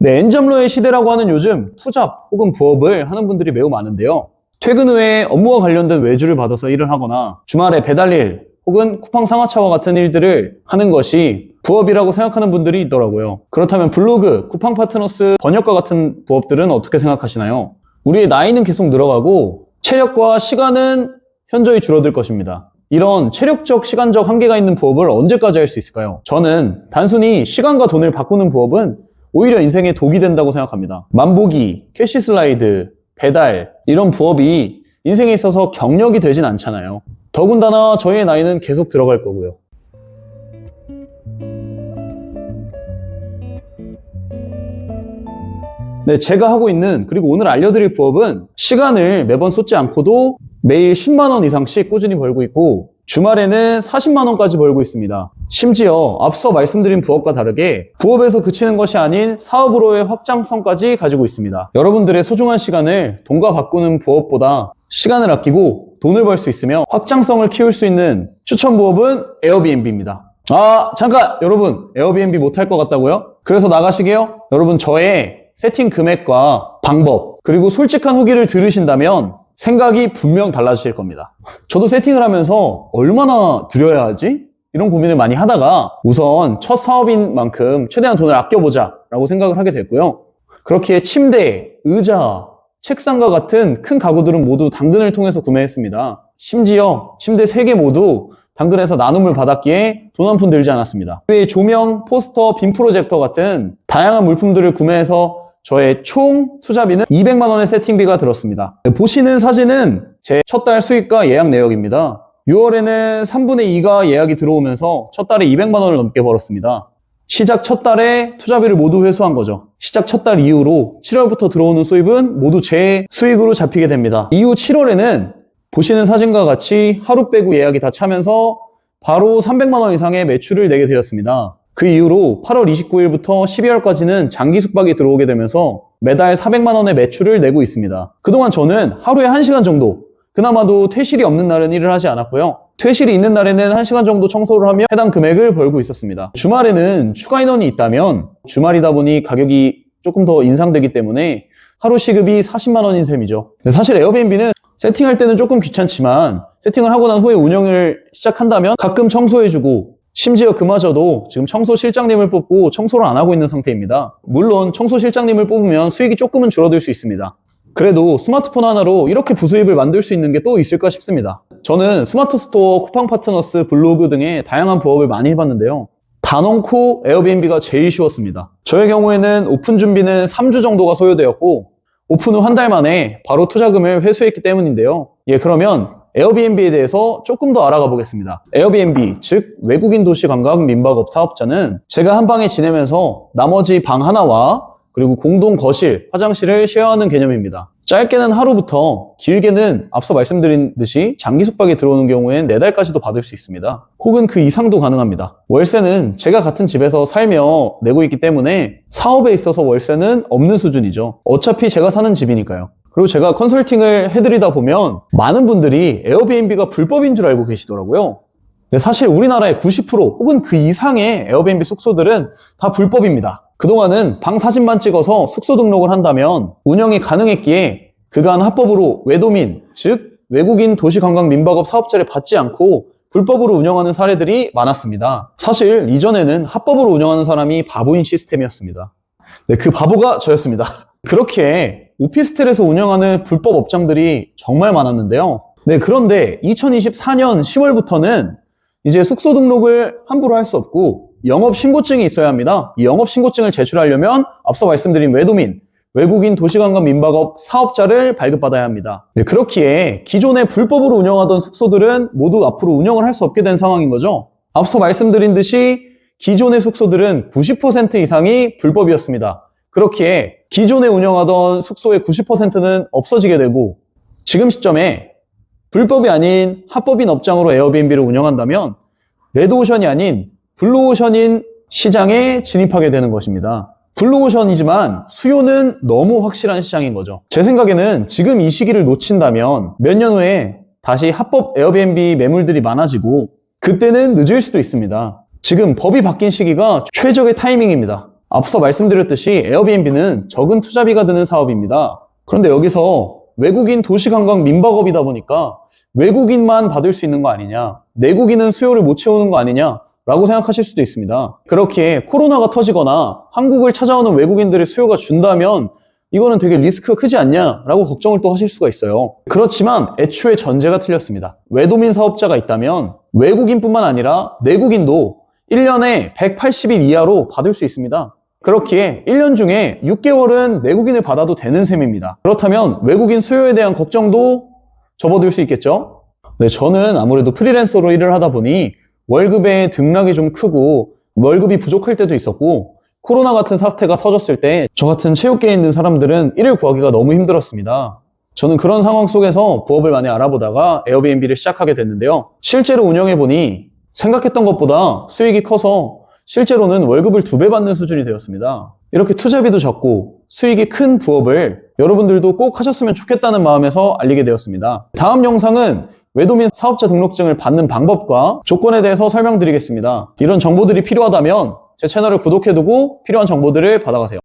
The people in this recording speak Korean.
네, 엔잡러의 시대라고 하는 요즘 투잡 혹은 부업을 하는 분들이 매우 많은데요. 퇴근 후에 업무와 관련된 외주를 받아서 일을 하거나 주말에 배달일 혹은 쿠팡 상하차와 같은 일들을 하는 것이 부업이라고 생각하는 분들이 있더라고요. 그렇다면 블로그, 쿠팡 파트너스, 번역가 같은 부업들은 어떻게 생각하시나요? 우리의 나이는 계속 늘어가고 체력과 시간은 현저히 줄어들 것입니다. 이런 체력적, 시간적 한계가 있는 부업을 언제까지 할 수 있을까요? 저는 단순히 시간과 돈을 바꾸는 부업은 오히려 인생에 독이 된다고 생각합니다. 만보기, 캐시 슬라이드, 배달 이런 부업이 인생에 있어서 경력이 되진 않잖아요. 더군다나 저희의 나이는 계속 들어갈 거고요. 네, 제가 하고 있는 그리고 오늘 알려드릴 부업은 시간을 매번 쏟지 않고도 매일 10만 원 이상씩 꾸준히 벌고 있고 주말에는 40만 원까지 벌고 있습니다. 심지어 앞서 말씀드린 부업과 다르게 부업에서 그치는 것이 아닌 사업으로의 확장성까지 가지고 있습니다. 여러분들의 소중한 시간을 돈과 바꾸는 부업보다 시간을 아끼고 돈을 벌 수 있으며 확장성을 키울 수 있는 추천 부업은 에어비앤비입니다. 잠깐! 여러분, 에어비앤비 못할 것 같다고요? 그래서 나가시게요? 여러분, 저의 세팅 금액과 방법 그리고 솔직한 후기를 들으신다면 생각이 분명 달라지실 겁니다. 저도 세팅을 하면서 얼마나 들여야 하지? 이런 고민을 많이 하다가 우선 첫 사업인 만큼 최대한 돈을 아껴보자 라고 생각을 하게 됐고요. 그렇기에 침대, 의자, 책상과 같은 큰 가구들은 모두 당근을 통해서 구매했습니다. 심지어 침대 3개 모두 당근에서 나눔을 받았기에 돈 한 푼 들지 않았습니다. 외에 조명, 포스터, 빔 프로젝터 같은 다양한 물품들을 구매해서 저의 총 투자비는 200만 원의 세팅비가 들었습니다. 보시는 사진은 제 첫 달 수익과 예약 내역입니다. 6월에는 3분의 2가 예약이 들어오면서 첫 달에 200만 원을 넘게 벌었습니다. 시작 첫 달에 투자비를 모두 회수한 거죠. 시작 첫 달 이후로 7월부터 들어오는 수입은 모두 제 수익으로 잡히게 됩니다. 이후 7월에는 보시는 사진과 같이 하루 빼고 예약이 다 차면서 바로 300만 원 이상의 매출을 내게 되었습니다. 그 이후로 8월 29일부터 12월까지는 장기 숙박이 들어오게 되면서 매달 400만 원의 매출을 내고 있습니다. 그동안 저는 하루에 1시간 정도, 그나마도 퇴실이 없는 날은 일을 하지 않았고요. 퇴실이 있는 날에는 1시간 정도 청소를 하며 해당 금액을 벌고 있었습니다. 주말에는 추가 인원이 있다면 주말이다 보니 가격이 조금 더 인상되기 때문에 하루 시급이 40만 원인 셈이죠. 사실 에어비앤비는 세팅할 때는 조금 귀찮지만 세팅을 하고 난 후에 운영을 시작한다면 가끔 청소해주고 심지어 그마저도 지금 청소 실장님을 뽑고 청소를 안 하고 있는 상태입니다. 물론 청소 실장님을 뽑으면 수익이 조금은 줄어들 수 있습니다. 그래도 스마트폰 하나로 이렇게 부수입을 만들 수 있는 게 또 있을까 싶습니다. 저는 스마트 스토어, 쿠팡 파트너스, 블로그 등의 다양한 부업을 많이 해봤는데요. 단언코 에어비앤비가 제일 쉬웠습니다. 저의 경우에는 오픈 준비는 3주 정도가 소요되었고 오픈 후 한 달 만에 바로 투자금을 회수했기 때문인데요. 그러면 에어비앤비에 대해서 조금 더 알아가 보겠습니다. 에어비앤비, 즉 외국인 도시 관광 민박업 사업자는 제가 한 방에 지내면서 나머지 방 하나와 그리고 공동 거실, 화장실을 쉐어하는 개념입니다. 짧게는 하루부터 길게는 앞서 말씀드린 듯이 장기 숙박이 들어오는 경우엔 4달까지도 받을 수 있습니다. 혹은 그 이상도 가능합니다. 월세는 제가 같은 집에서 살며 내고 있기 때문에 사업에 있어서 월세는 없는 수준이죠. 어차피 제가 사는 집이니까요. 그리고 제가 컨설팅을 해드리다 보면 많은 분들이 에어비앤비가 불법인 줄 알고 계시더라고요. 근데 사실 우리나라의 90% 혹은 그 이상의 에어비앤비 숙소들은 다 불법입니다. 그동안은 방 사진만 찍어서 숙소 등록을 한다면 운영이 가능했기에 그간 합법으로 외도민, 즉 외국인 도시관광 민박업 사업자를 받지 않고 불법으로 운영하는 사례들이 많았습니다. 사실 이전에는 합법으로 운영하는 사람이 바보인 시스템이었습니다. 네, 그 바보가 저였습니다. 그렇기에 오피스텔에서 운영하는 불법 업장들이 정말 많았는데요. 네, 그런데 2024년 10월부터는 이제 숙소 등록을 함부로 할 수 없고 영업신고증이 있어야 합니다. 이 영업신고증을 제출하려면 앞서 말씀드린 외도민, 외국인 도시관광 민박업 사업자를 발급받아야 합니다. 네, 그렇기에 기존에 불법으로 운영하던 숙소들은 모두 앞으로 운영을 할 수 없게 된 상황인 거죠. 앞서 말씀드린 듯이 기존의 숙소들은 90% 이상이 불법이었습니다. 그렇기에 기존에 운영하던 숙소의 90%는 없어지게 되고 지금 시점에 불법이 아닌 합법인 업장으로 에어비앤비를 운영한다면 레드오션이 아닌 블루오션인 시장에 진입하게 되는 것입니다. 블루오션이지만 수요는 너무 확실한 시장인 거죠. 제 생각에는 지금 이 시기를 놓친다면 몇 년 후에 다시 합법 에어비앤비 매물들이 많아지고 그때는 늦을 수도 있습니다. 지금 법이 바뀐 시기가 최적의 타이밍입니다. 앞서 말씀드렸듯이 에어비앤비는 적은 투자비가 드는 사업입니다. 그런데 여기서 외국인 도시관광 민박업이다 보니까 외국인만 받을 수 있는 거 아니냐, 내국인은 수요를 못 채우는 거 아니냐 라고 생각하실 수도 있습니다. 그렇게 코로나가 터지거나 한국을 찾아오는 외국인들의 수요가 준다면 이거는 되게 리스크가 크지 않냐 라고 걱정을 또 하실 수가 있어요. 그렇지만 애초에 전제가 틀렸습니다. 외도민 사업자가 있다면 외국인뿐만 아니라 내국인도 1년에 180일 이하로 받을 수 있습니다. 그렇기에 1년 중에 6개월은 내국인을 받아도 되는 셈입니다. 그렇다면 외국인 수요에 대한 걱정도 접어들 수 있겠죠? 네, 저는 아무래도 프리랜서로 일을 하다 보니 월급의 등락이 좀 크고 월급이 부족할 때도 있었고 코로나 같은 사태가 터졌을 때 저 같은 체육계에 있는 사람들은 일을 구하기가 너무 힘들었습니다. 저는 그런 상황 속에서 부업을 많이 알아보다가 에어비앤비를 시작하게 됐는데요. 실제로 운영해보니 생각했던 것보다 수익이 커서 실제로는 월급을 2배 받는 수준이 되었습니다. 이렇게 투자비도 적고 수익이 큰 부업을 여러분들도 꼭 하셨으면 좋겠다는 마음에서 알리게 되었습니다. 다음 영상은 외도민 사업자 등록증을 받는 방법과 조건에 대해서 설명드리겠습니다. 이런 정보들이 필요하다면 제 채널을 구독해두고 필요한 정보들을 받아가세요.